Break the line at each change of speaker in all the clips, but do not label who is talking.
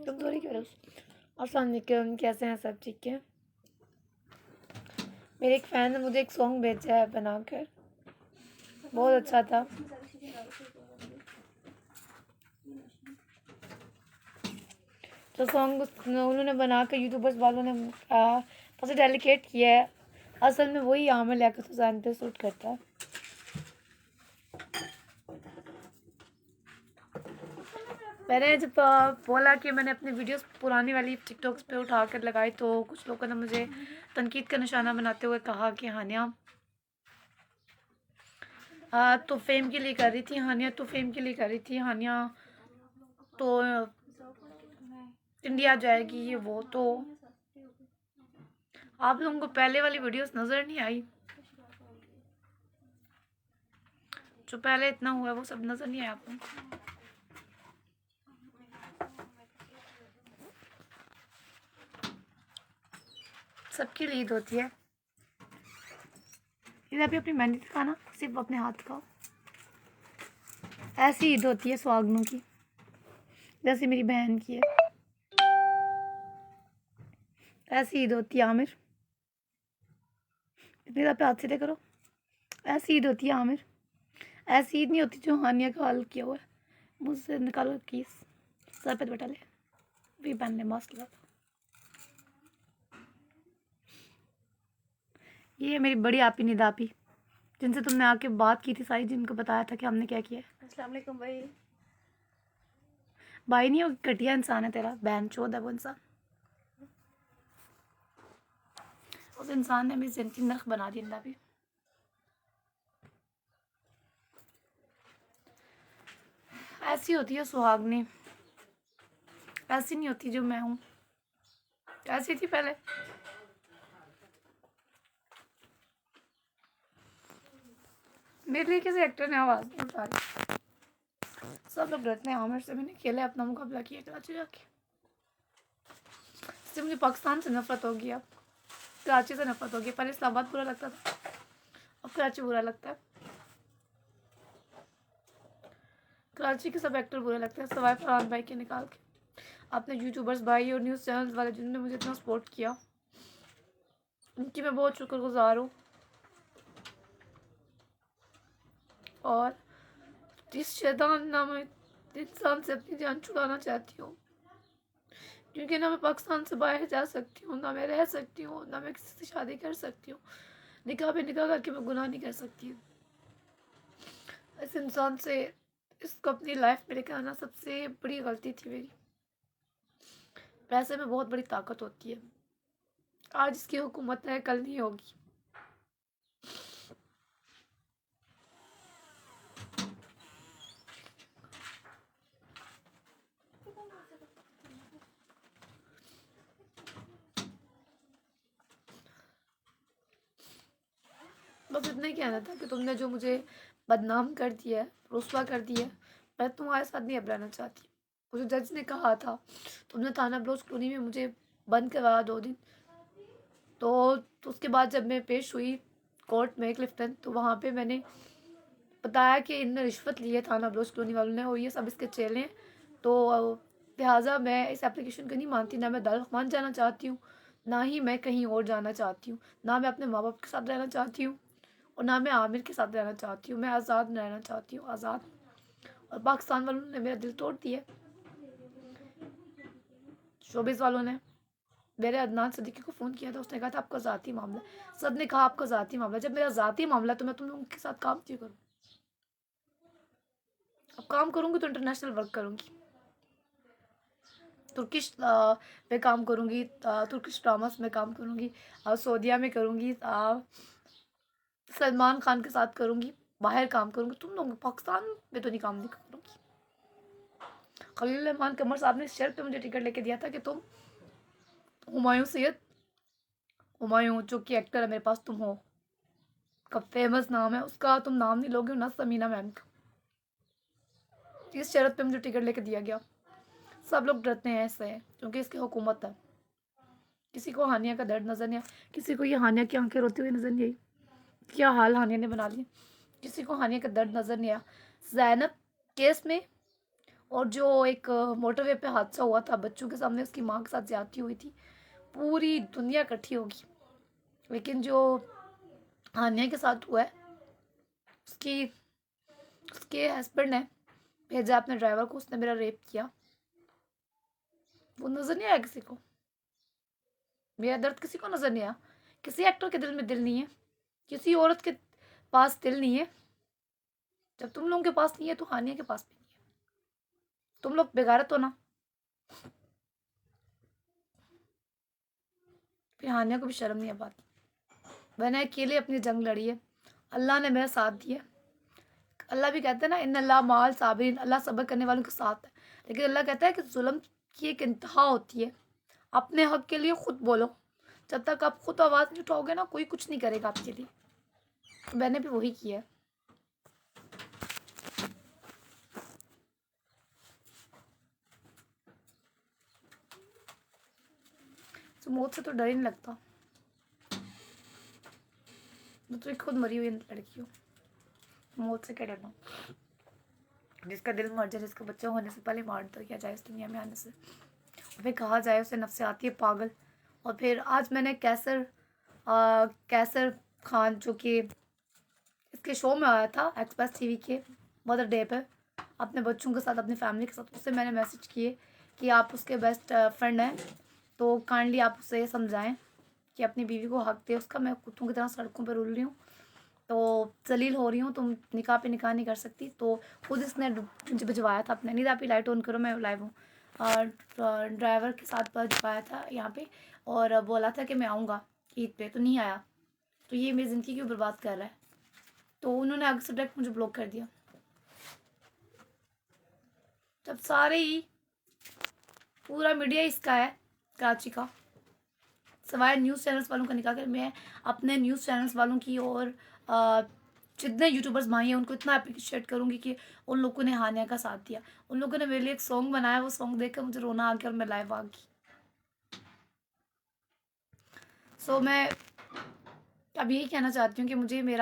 तुम थोड़ी करो। अस्सलाम वालेकुम, कैसे हैं सब? ठीक है। मेरे एक फ़ैन ने मुझे एक सॉन्ग भेजा है बनाकर, बहुत अच्छा था। जो सॉन्ग उन्होंने बनाकर यूट्यूबर्स वालों ने सबसे डेलिकेट किया है, असल में वही आमिर लियाकत हुसैन पे सूट करता है। मैंने जब बोला कि मैंने अपनी वीडियोस पुरानी वाली टिकटॉक्स पे उठा कर लगाई तो कुछ लोगों ने मुझे तनकीद का निशाना बनाते हुए कहा कि हानिया तो फेम के लिए कर रही थी, हानिया तो फेम के लिए कर रही थी, हानिया तो इंडिया जाएगी, ये वो। तो आप लोगों को पहले वाली वीडियोस नज़र नहीं आई? जो पहले इतना हुआ है वो सब नज़र नहीं आया आप लोगों को? सबकी ईद होती है। इधर भी अपनी मेहंदी दिखाना, सिर्फ अपने हाथ खाओ। ऐसी ईद होती है सुहागनों की, जैसे मेरी बहन की है। ऐसी ईद होती है आमिर, इतनी पे हाथ सीधे करो। ऐसी ईद होती है आमिर, ऐसी ईद नहीं होती जो हानिया का हाल किया हुआ है। मुझसे निकालो कीस, सर पे बैठा ले, भी पहन ले, मस्त लगा। ये है मेरी बड़ी आपी निदापी, जिनसे तुमने आके बात की थी सारी, जिनको बताया था कि हमने क्या किया है।
अस्सलाम वालेकुम भाई।
भाई नहीं, वो घटिया इंसान है तेरा, बहन चोद है वो इंसान। उस इंसान ने मेरी जिंदगी नर्क बना दी अभी। ऐसी होती है सुहागनी, ऐसी नहीं होती जो मैं हूँ। ऐसी थी पहले। मेरे लिए किसी एक्टर ने आवाज़ नहीं उठा रही। सब लोग डरते हैं आमिर से। मैंने अकेले अपना मुकाबला किया कराची जाके। इससे मुझे पाकिस्तान से नफरत होगी, अब कराची से नफरत होगी। पहले इस्लामाबाद बुरा लगता था, अब कराची बुरा लगता है। कराची के सब एक्टर बुरे लगते हैं सवाए फरहान भाई के निकाल के। आपने यूट्यूबर्स भाई और न्यूज़ चैनल वाले जिन्होंने मुझे इतना सपोर्ट किया, उनकी मैं बहुत शुक्रगुजार हूँ। और इस शैतान नाम इंसान से अपनी जान छुड़ाना चाहती हूँ, क्योंकि ना मैं पाकिस्तान से बाहर जा सकती हूँ, ना मैं रह सकती हूँ, ना मैं किसी से शादी कर सकती हूँ। निकाह पे निकाह करके मैं गुनाह नहीं कर सकती हूँ। इस इंसान से इसको अपनी लाइफ में लेकर आना सबसे बड़ी गलती थी मेरी। पैसे में बहुत बड़ी ताकत होती है। आज इसकी हुकूमत है, कल नहीं होगी। बस इतना ही कहना था कि तुमने जो मुझे बदनाम कर दिया है, रुस्वा कर दिया है, मैं तुम्हारे साथ नहीं अब रहना चाहती। मुझे जज ने कहा था, तुमने थाना बलोच कॉलोनी में मुझे बंद करवाया 2 दिन। तो उसके बाद जब मैं पेश हुई कोर्ट में क्लिफ्टन, तो वहाँ पे मैंने बताया कि इनने रिश्वत ली है थाना बलोच कॉलोनी वालों ने, और ये सब इसके चेले हैं। तो लिहाजा मैं इस एप्लीकेशन को नहीं मानती। ना मैं दारुल जाना चाहती हूँ, ना ही मैं कहीं और जाना चाहती हूँ, ना मैं अपने माँ बाप के साथ रहना चाहती हूँ, और ना मैं आमिर के साथ रहना चाहती हूँ। मैं आज़ाद रहना चाहती हूँ, आज़ाद। और पाकिस्तान वालों ने मेरा दिल तोड़ दिया। शोबिस वालों ने मेरे अदनान सदीकी को फ़ोन किया था, उसने कहा था आपका ज़ाती मामला। सब ने कहा आपका ज़ाती मामला। जब मेरा ज़ाती मामला तो मैं तुम लोगों के साथ काम क्यों करूँ? अब काम करूँगी तो इंटरनेशनल वर्क करूँगी, तुर्किश में काम करूँगी, तुर्किश ड्रामास में काम करूँगी, सऊदिया में करूँगी, सलमान खान के साथ करूँगी, बाहर काम करूँगी। तुम लोग पाकिस्तान में तो नहीं काम नहीं करूँगी। खलील रहमान कमर साहब ने इस शर्त पे मुझे टिकट लेके दिया था कि तुम हुमायूं सैयद, हुमायूं जो कि एक्टर है मेरे पास, तुम हो, का फेमस नाम है उसका, तुम नाम नहीं लोगे ना समीना मैम का। इस शर्त पे मुझे टिकट लेके दिया गया। सब लोग डरते हैं ऐसे है क्योंकि इसकी हुकूमत है। किसी को हानिया का दर्द नज़र नहीं आया, किसी को ये हानिया की आंखें रोती हुई नज़र नहीं आई। क्या हाल हानिया ने बना लिया। किसी को हानिया का दर्द नज़र नहीं आया। जैनब केस में और जो एक मोटरवे पे हादसा हुआ था बच्चों के सामने, उसकी माँ के साथ ज्यादती हुई थी, पूरी दुनिया इकट्ठी होगी। लेकिन जो हानिया के साथ हुआ है, उसकी उसके हस्बैंड ने भेजा अपने ड्राइवर को, उसने मेरा रेप किया। वो नजर नहीं आया किसी को, मेरा दर्द किसी को नजर नहीं आया। किसी एक्टर के दिल में दिल नहीं है, किसी औरत के पास दिल नहीं है। जब तुम लोगों के पास नहीं है तो हानिया के पास भी नहीं है। तुम लोग बेगारत हो ना। फिर हानिया को भी शर्म नहीं है बात। मैंने अकेले अपनी जंग लड़ी है, अल्लाह ने मेरा साथ दिया। अल्लाह भी कहता है ना, इन अल्लाह माल साबिरीन, अल्लाह सब्र करने वालों के साथ है। लेकिन अल्लाह कहता है कि जुल्म की एक इंतहा होती है। अपने हक के लिए खुद बोलो। जब तक आप खुद आवाज़ नहीं उठाओगे ना, कोई कुछ नहीं करेगा आपके लिए। तो मैंने भी वही किया है। तो मौत से तो डर ही नहीं लगता। मैं तो एक खुद मरी हुई लड़की हूँ, मौत से क्या डरना। जिसका दिल मर जाए, जिसका बच्चा होने से पहले मार दिया जाए इस दुनिया में आने से, और फिर कहा जाए उसे नफ्से आती है पागल। और फिर आज मैंने कैसर खान, जो कि इसके शो में आया था एक्सप्रेस टीवी के मदर डे पे, अपने बच्चों के साथ, अपनी फैमिली के साथ, उससे मैंने मैसेज किए कि आप उसके बेस्ट फ्रेंड हैं, तो काइंडली आप उसे समझाएं कि अपनी बीवी को हक दे उसका। मैं कुत्तों की तरह सड़कों पर रुल रही हूँ, तो जलील हो रही हूँ, तुम निकाह पे निकाह नहीं कर सकती। तो खुद इसने मुझे भिजवाया था अपने, नहीं आप लाइट ऑन करो मैं लाइव हूँ, और ड्राइवर के साथ भिजवाया था यहाँ पे, और बोला था कि मैं आऊँगा ईद पे, तो नहीं आया। तो ये मेरी ज़िंदगी क्यों बर्बाद कर रहा है। तो उन्होंने आगे से डायरेक्ट मुझे ब्लॉक कर दिया। जब सारे ही पूरा मीडिया इसका है कराची का, सवाए न्यूज़ चैनल्स वालों का निकाल कर, मैं अपने न्यूज़ चैनल्स वालों की और जितने यूट्यूबर्स भाई हैं उनको इतना अप्रिशिएट करूँगी कि उन लोगों ने हानिया का साथ दिया। उन लोगों ने मेरे लिए एक सॉन्ग बनाया, वो सॉन्ग देखकर मुझे रोना आ गया और मैं लाइव आ गई। सो मैं अब यही कहना चाहती हूँ कि मुझे मैं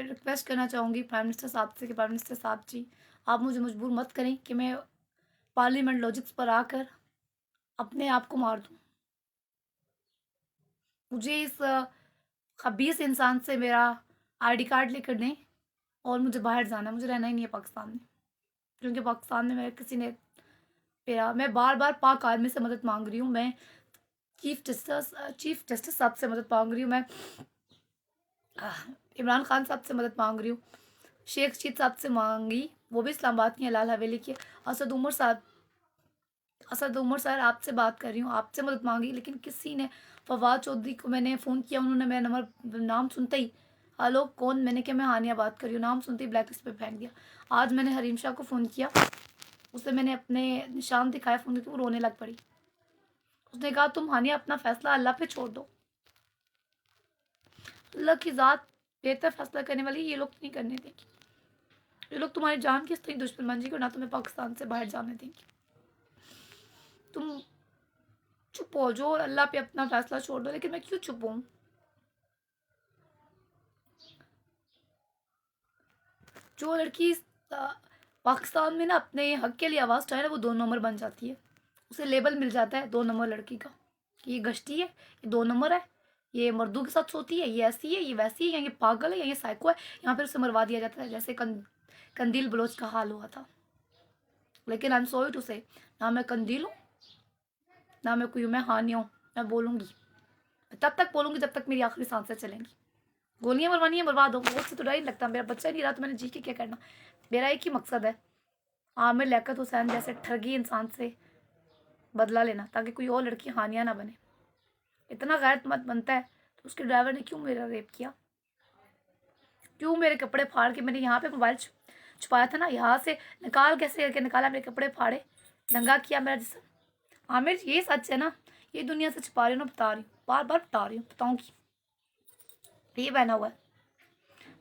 रिक्वेस्ट करना चाहूँगी प्राइम मिनिस्टर साहब से कि प्राइम मिनिस्टर साहब जी, आप मुझे मजबूर मत करें कि मैं पार्लियामेंट लॉजिक्स पर आकर अपने आप को मार दूँ। मुझे इस खबीस इंसान से मेरा आईडी कार्ड लेकर दें और मुझे बाहर जाना है। मुझे रहना ही नहीं है पाकिस्तान में, क्योंकि पाकिस्तान में मेरे किसी ने मेरा, मैं बार बार पाक आर्मी से मदद मांग रही हूँ, मैं चीफ जस्टिस साहब से मदद मांग रही हूँ, मैं इमरान खान साहब से मदद मांग रही हूँ, शेख रशीद साहब से मांगी, वो भी इस्लामाबाद की लाल हवेली के, असद उमर सर आपसे बात कर रही हूँ, आपसे मदद मांगी। लेकिन किसी ने, फवाद चौधरी को मैंने फ़ोन किया, उन्होंने मेरा नाम सुनते ही, हेलो कौन, मैंने क्या, मैं हानिया बात कर रही हूँ, नाम सुनते ही ब्लैक लिस्ट पे फेंक दिया। आज मैंने हरीम शाह को फ़ोन किया, उसे मैंने अपने निशान दिखाया फ़ोन के, वो रोने लग पड़ी। उसने कहा तुम हानिया अपना फ़ैसला अल्लाह पे छोड़ दो, अल्लाह की ज़ात बेहतर फैसला करने वाली, ये लोग नहीं करने देंगे। ये लोग तुम्हारी जान किस तरह दुश्मन बन जाएगी, ना तुम्हें पाकिस्तान से बाहर जाने देंगे। तुम चुप हो जो और अल्लाह पे अपना फैसला छोड़ दो। लेकिन मैं क्यों चुप हूँ। जो लड़की पाकिस्तान में ना अपने हक के लिए आवाज़ उठाए ना, वो 2 नंबर बन जाती है। उसे लेबल मिल जाता है 2 नंबर लड़की का, कि ये गश्ती है, ये 2 नंबर है, ये मर्दों के साथ सोती है, ये ऐसी है, ये वैसी है, या ये पागल है, या ये साइको है। यहाँ पर उसे मरवा दिया जाता है, जैसे कंदील बलोच का हाल हुआ था। लेकिन आई एम सॉरी टू से, ना मैं कंदील हूँ, ना मैं कोई हूँ, मैं हानिया हूँ। मैं बोलूँगी, तब तक बोलूँगी जब तक मेरी आखिरी सांसें चलेंगी। गोलियां मरवानी है मरवा दो, मुझसे तो डर ही लगता। मेरा बच्चा नहीं रहा तो मैंने जी के क्या करना। मेरा एक ही मकसद है, आमिर लियाकत हुसैन जैसे ठगी इंसान से बदला लेना, ताकि कोई और लड़की हानिया ना बने। इतना गैरतमंद बनता है तो उसके ड्राइवर ने क्यों मेरा रेप किया, क्यों मेरे कपड़े फाड़ के, मैंने यहाँ पे मोबाइल छुपाया था ना, यहाँ से निकाल, कैसे करके निकाला, मेरे कपड़े फाड़े, नंगा किया मेरा जिसम। आमिर ये सच है ना, ये दुनिया से छुपा रही हूँ ना, बता रही हूँ, बार बार बता रही हूँ, बताऊँगी। ये पहना हुआ है,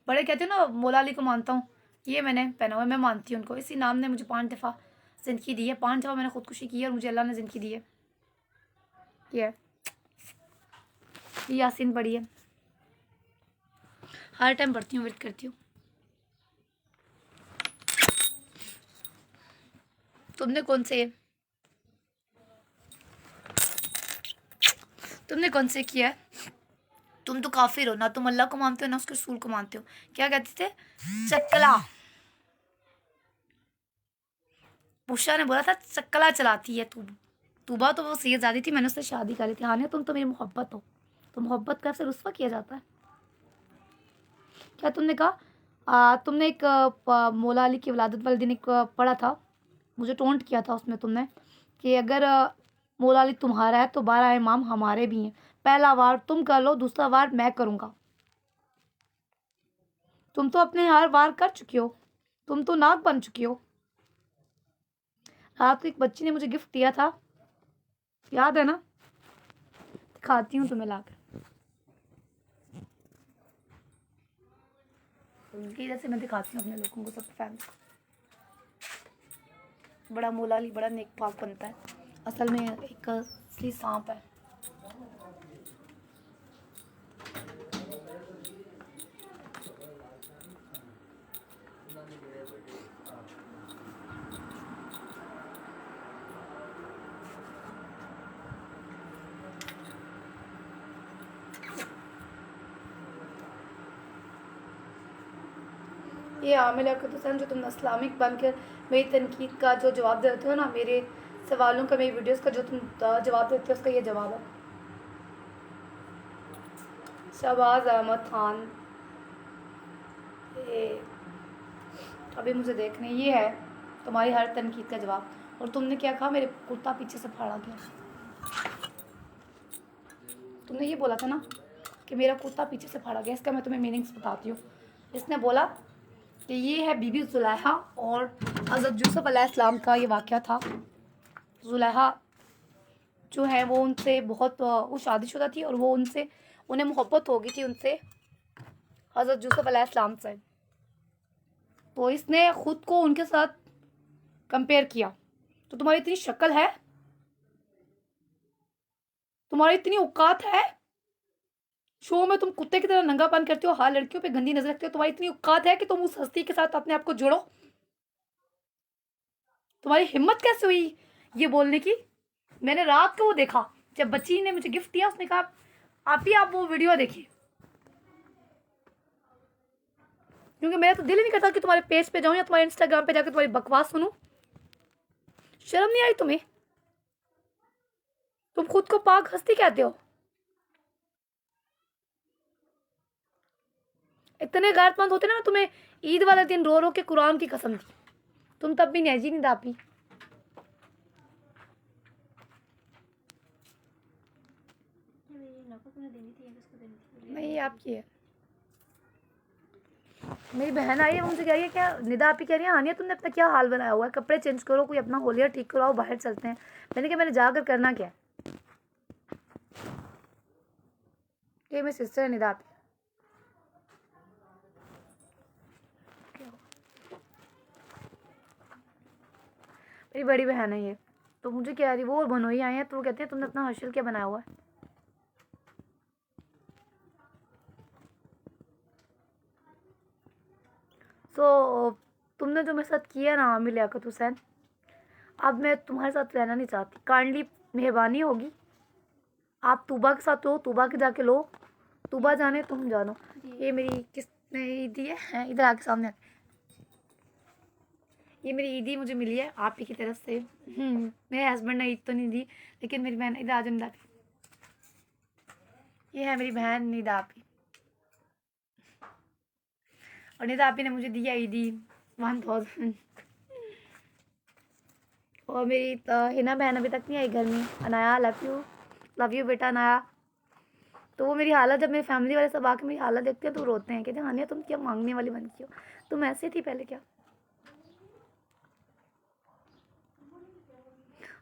बड़े कहते हो ना मौला अली को मानता हूँ, ये मैंने पहना हुआ है, मैं मानती हूँ उनको। इसी नाम ने मुझे 5 दफ़ा ज़िंदगी दी है, 5 दफ़ा मैंने खुदकुशी की है और मुझे अल्लाह ने ज़िंदगी दी है। ये यासीन पढ़ी है, हर टाइम पढ़ती हूँ, वेट करती हूँ। तुमने कौन से किया है? तुम तो काफिर हो ना, तुम अल्लाह को मानते हो ना उसके रसूल को मानते हो। क्या कहते थे? चकला। बुशरा ने बोला था चकला चलाती है तू। तूबा तो वो सैयदजादी थी, मैंने उससे शादी करी थी। हानिया तुम तो मेरी मोहब्बत हो। तो मोहब्बत का से रुस्वा किया जाता है क्या? तुमने कहा तुमने एक मौला अली की वलादत वाले दिन एक पढ़ा था, मुझे टोंट किया था उसमें तुमने, कि अगर मौला अली तुम्हारा है तो 12 इमाम हमारे भी हैं। पहला वार तुम कर लो, दूसरा वार मैं करूँगा। तुम तो अपने हर वार कर चुकी हो, तुम तो नाक बन चुकी हो। रात को एक बच्ची ने मुझे गिफ्ट दिया था, याद है ना? दिखाती हूँ तुम्हें लाकर। उनकी जैसे मैं दिखाती हूँ अपने लोगों को, सब फैंस को। बड़ा मौला अली बड़ा नेक पाक बनता है, असल में एक असली सांप है। ये आमिर अकत हुसैन जो तुम इस्लामिक बनकर मेरी तनकीद का जो जवाब देते हो ना, मेरे सवालों का, मेरी वीडियोस का जो तुम जवाब देते हो, उसका ये जवाब है। शहबाज अहमद खान, ये अभी मुझे देखने, ये है तुम्हारी हर तनकीद का जवाब। और तुमने क्या कहा? मेरे कुर्ता पीछे से फाड़ा गया। तुमने ये बोला था ना कि मेरा कुर्ता पीछे से फाड़ा गया। इसका मैं तुम्हें मीनिंग्स बताती हूँ। इसने बोला कि ये है बीबी जुलेहा और हज़रत यूसुफ अलैहिस्सलाम का ये वाक़या था। जुलेहा जो है वो उनसे बहुत वो शादीशुदा थी और वो उन्हें मोहब्बत हो गई थी उनसे, हज़रत यूसुफ अलैहिस्सलाम से। तो इसने खुद को उनके साथ कंपेयर किया। तो तुम्हारी इतनी शक्ल है, तुम्हारी इतनी औकात है, शो में तुम कुत्ते की तरह नंगापन करते हो, हर लड़कियों पे गंदी नजर रखते हो। तुम्हारी इतनी औकात है कि तुम उस हस्ती के साथ अपने आप को जोड़ो। तुम्हारी हिम्मत कैसे हुई ये बोलने की? मैंने रात को वो देखा, जब बच्ची ने मुझे गिफ्ट दिया, उसने कहा आप वो वीडियो देखिए, क्योंकि मेरा तो दिल ही नहीं करता कि तुम्हारे पेज पे जाऊं या तुम्हारे इंस्टाग्राम पे जाकर तुम्हारी बकवास सुनूं। शर्म नहीं आई तुम्हें? तुम खुद को पाक हस्ती कहते हो। इतने गैरतमंद होते ना, मैं तुम्हें ईद वाले दिन रो रो के कुरान की कसम दी, तुम तब भी नहजी नहीं दापी। नहीं, आपकी है। मेरी बहन आई है, मुझसे कह रही है, क्या निदा आपी कह रही है, हानिया तुमने अपना क्या हाल बनाया हुआ है, कपड़े चेंज करो, कोई अपना होलिया ठीक कराओ, बाहर चलते हैं। मैंने कहा मैंने जाकर करना क्या है? ये मेरी सिस्टर है निदा आपी। मेरी बड़ी बहन है ये। तो मुझे कह रही, वो बनोई आई है, तो वो कहते हैं तुमने अपना हर्षल क्या बनाया हुआ है? सो तुमने जो मेरे साथ किया ना आमिर लियाकत हुसैन, अब मैं तुम्हारे साथ रहना नहीं चाहती। काइंडली मेहरबानी होगी, आप तूबा के साथ हो, तूबा के जाके लो, तूबा जाने तुम जानो। ये मेरी किसने दी है? इधर आके सामने आके, ये मेरी ईदी मुझे मिली है आप ही की तरफ से। मेरे हस्बैंड ने ईद तो नहीं दी, लेकिन मेरी बहन, इधर आ जाओ निदा, ये है मेरी बहन निदा आपी। और निदा आपी ने मुझे दिया ईदी 1000। और मेरी हिना बहन अभी तक नहीं आई घर में। अनाया लव यू बेटा अनाया। तो वो मेरी हालत, जब मेरी फैमिली वाले सब आके मेरी हालत देखते हैं तो रोते हैं, कहते हैं हानिया तुम क्या मांगने वाली बन गई हो, तुम ऐसे थी पहले क्या?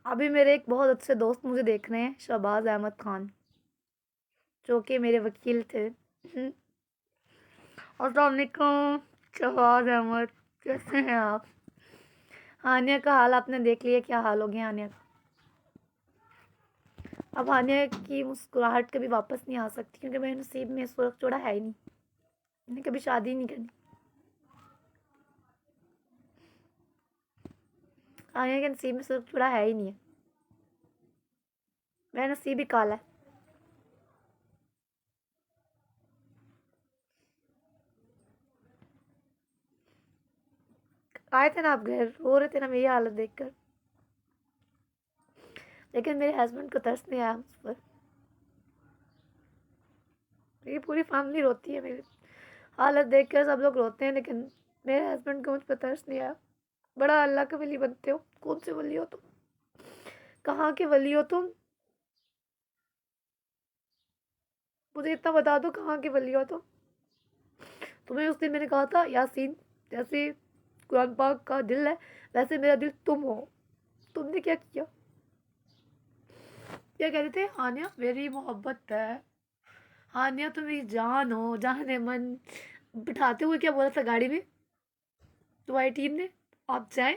अभी मेरे एक बहुत अच्छे दोस्त मुझे देख रहे हैं, शहबाज अहमद खान, जो कि मेरे वकील थे। अस्सलाम वालेकुम शहबाज अहमद, कैसे हैं आप? हानिया का हाल आपने देख लिया, क्या हाल हो गया हानिया का। अब हानिया की मुस्कुराहट कभी वापस नहीं आ सकती, क्योंकि मेरे नसीब में इस वक्त जोड़ा है ही नहीं। मैंने कभी शादी नहीं करनी। आया के नसीब में सुर्ख चूड़ा है ही नहीं है, मेरा नसीब ही काला है। आए थे ना आप घर, रो रहे थे ना मेरी हालत देखकर, लेकिन मेरे हस्बैंड को तरस नहीं आया मुझ पर। मेरी पूरी फैमिली रोती है, मेरी हालत देखकर सब लोग रोते हैं, लेकिन मेरे हस्बैंड को मुझ पर तरस नहीं आया। बड़ा अल्लाह के वली बनते हो, कौन से वली हो तुम, कहाँ के वली हो तुम, मुझे इतना बता दो कहाँ के वली हो तुम। तुम्हें उस दिन मैंने कहा था यासीन, जैसे कुरान पाक का दिल है वैसे मेरा दिल तुम हो, तुमने क्या किया। क्या कहते थे, हानिया मेरी मोहब्बत है, हानिया तुम मेरी जान हो, जान है मन। बिठाते हुए क्या बोला था गाड़ी में तुम्हारी टीम ने, आप जाए,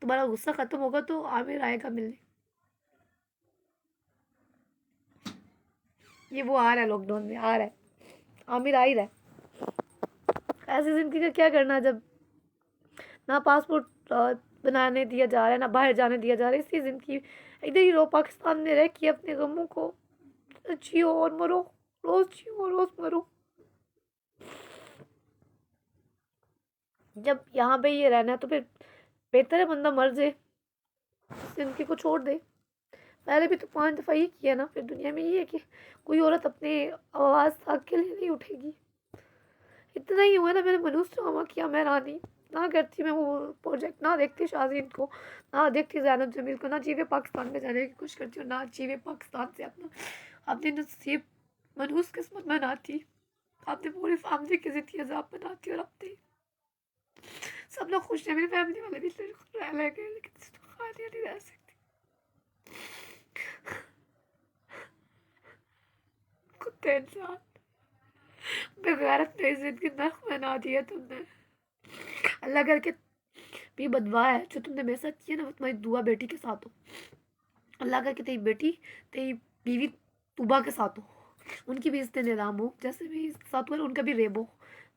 तुम्हारा गुस्सा खत्म होगा तो आमिर आएगा मिलने। ये वो आ रहा है, लॉकडाउन में आ रहा है, आमिर आ ही रहा है। ऐसी जिंदगी का क्या करना जब ना पासपोर्ट बनाने दिया जा रहा है, ना बाहर जाने दिया जा रहा है। इसी जिंदगी इधर ही रहो, पाकिस्तान में रह के अपने गमों को जियो और मरो, रोज जियो रोज मरो। जब यहाँ पे ये रहना है तो फिर बेहतर है बंदा मर जाए, जिंदगी को छोड़ दे। पहले भी तो 5 दफ़ा ही किया ना, फिर दुनिया में ये है कि कोई औरत अपनी आवाज़ अकेले नहीं उठेगी। इतना ही हुआ ना, मैंने मनुष्य ड्रामा किया, मैं रानी ना करती, मैं वो प्रोजेक्ट ना देखती शाज़ीन को, ना देखती ज़ैनब जमील को, ना जीवे पाकिस्तान में जाने की कोशिश करती हूँ, ना जीवे पाकिस्तान से अपना अपनी नसीब मनहूस किस्मत बनाती, अपनी पूरी फैमिली की ज़िंदगी अजाब बनाती, और अपनी सब लोग खुश हैं, मेरी फैमिली वाले भी रह गए, लेकिन खालियाँ नहीं रह सकती। कुत्ते इंसान, बेगैरत मेरी जिंदगी नर्क बना दिया तुमने। अल्लाह करके भी बदवा है जो तुमने मेरे साथ किया ना, वो तुम्हारी दुआ बेटी के साथ हो। अल्लाह करके तेरी बेटी, तेरी बीवी तुबा के साथ हो, उनकी भी इज्जत निलाम हो, जैसे मेरे साथ हुआ उनका भी रेब हो।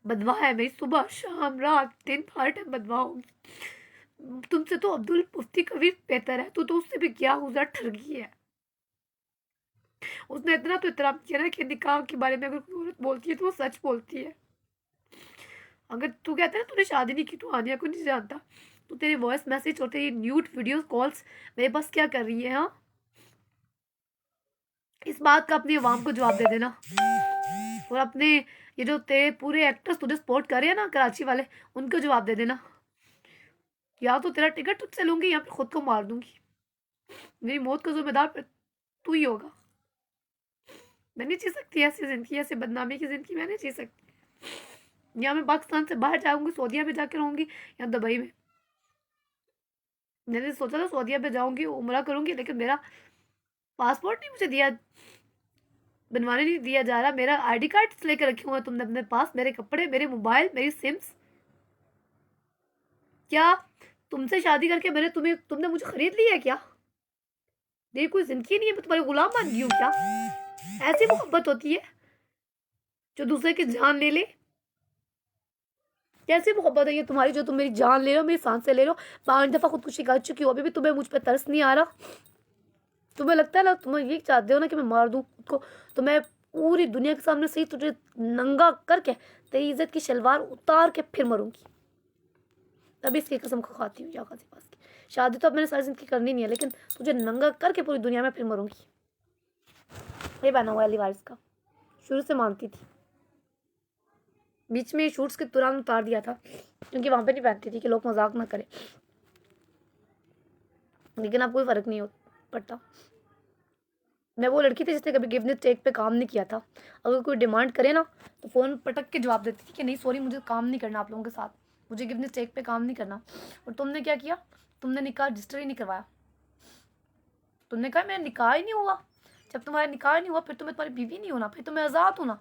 बदवा है मेरी, सुबह शाम रात दिन हर टाइम बदवा होगी। तुमसे तो अब्दुल मुफ्ती कभी बेहतर है, तू तो उससे भी क्या गुजरा ठगी है। उसने इतना तो इतराम किया ना कि निकाह के बारे में अगर कोई औरत बोलती है तो वो सच बोलती है। अगर तू कहता है ना तूने शादी नहीं की, तू आनिया को नहीं जानता, तो तेरे वॉइस मैसेज और तेरी न्यूड वीडियो कॉल्स मेरे पास क्या कर रही है। हाँ, इस बात का अपनी आवाम को जवाब दे देना, और अपने ये जो तेरे पूरे एक्टर्स तुझे सपोर्ट कर रहे हैं ना कराची वाले, उनको जवाब दे देना, या तो तेरा टिकट तुझसे लूंगी या फिर खुद को मार दूंगी। मेरी मौत का जिम्मेदार फिर तू ही होगा। मैं नहीं जी सकती ऐसी जिंदगी, ऐसी बदनामी की जिंदगी मैं नहीं जी सकती। या मैं पाकिस्तान से बाहर जाऊंगी, सऊदीया में जाकर रहूंगी या दुबई में। मैंने सोचा था सऊदीया में जाऊंगी, उम्रा करूंगी, लेकिन मेरा पासपोर्ट नहीं मुझे दिया, बनवाने नहीं दिया जा रहा। मेरा आईडी कार्ड लेकर रखे हुए तुमने अपने पास, मेरे कपड़े, मेरे मोबाइल, मेरी सिम्स। क्या तुमसे शादी करके तुमने मुझे खरीद लिया है क्या? मेरी कोई जिंदगी नहीं है, मैं तुम्हारी गुलाम बन गई हूँ क्या? ऐसी मोहब्बत होती है जो दूसरे की जान ले ले? कैसी मोहब्बत है ये तुम्हारी जो तुम मेरी जान ले रहे हो, मेरी सांसें ले रहे हो? 5 दफा खुदकुशी कर चुकी हो, अभी भी तुम्हें मुझ पर तरस नहीं आ रहा? तुम्हें लगता है ना, तुम ये चाहते हो ना कि मैं मार दूं खुद को, तो मैं पूरी दुनिया के सामने सही तुझे नंगा करके तेरी इज्जत की शलवार उतार के फिर मरूंगी। तभी इसकी कसम खाती हूँ या खाती पास की, शादी तो अब मैंने सारी जिंदगी करनी नहीं है, लेकिन तुझे नंगा करके पूरी दुनिया में फिर मरूंगी। ये बना हुआ लिवारिस का, शुरू से मानती थी, बीच में शूट्स के तुरंत उतार दिया था क्योंकि वहां पे नहीं पहनती थी कि लोग मजाक ना करें, लेकिन अब कोई फर्क नहीं पड़ता। मैं वो लड़की थी जिसने कभी गिव एंड टेक पे काम नहीं किया था। अगर कोई डिमांड करे ना तो फ़ोन पटक के जवाब देती थी कि नहीं सॉरी, मुझे काम नहीं करना आप लोगों के साथ, मुझे गिव एंड टेक पे काम नहीं करना। और तुमने क्या किया, तुमने निकाह रजिस्टर ही नहीं करवाया। तुमने कहा मेरा निकाह ही नहीं हुआ, जब तुम्हारा निकाह नहीं हुआ फिर तुम्हें तुम्हारी बीवी नहीं होना, फिर तुम्हें आज़ाद होना।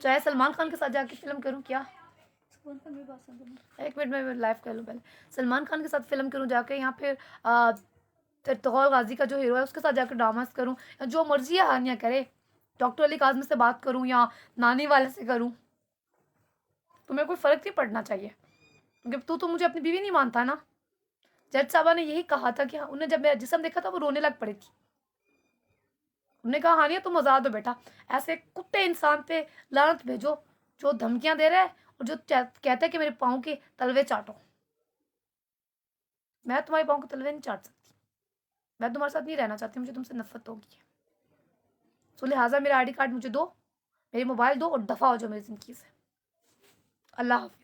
चाहे सलमान खान के साथ जाके फिल्म करूँ, क्या एक मिनट में लाइव कर लूँ, पहले सलमान खान के साथ फिल्म करूँ जाके, यहाँ फिर तौल गाजी का जो हीरो है उसके साथ जाकर ड्रामास करूँ, या जो मर्जी है हानिया करे, डॉक्टर अली काज़मी से बात करूँ या नानी वाले से करूँ, तुम्हें कोई फ़र्क नहीं पड़ना चाहिए, क्योंकि तू तो मुझे अपनी बीवी नहीं मानता ना। जज साहबा ने यही कहा था कि हाँ, उन्हें जब मेरा जिस्म देखा था वो रोने लग पड़ी थी। उन्होंने कहा हानिया तुम आज़ाद हो बेटा, ऐसे कुत्ते इंसान पे लानत भेजो जो धमकियां दे रहा है और जो कहता है कि मेरे पाँव के तलवे चाटो। मैं तुम्हारे पाँव के तलवे नहीं चाट सकती, मैं तुम्हारे साथ नहीं रहना चाहती, मुझे तुमसे नफरत होगी। सो लिहाजा मेरा ID कार्ड मुझे दो, मेरे मोबाइल दो और दफ़ा हो जाओ मेरी ज़िंदगी से। अल्लाह हाफ़िज़।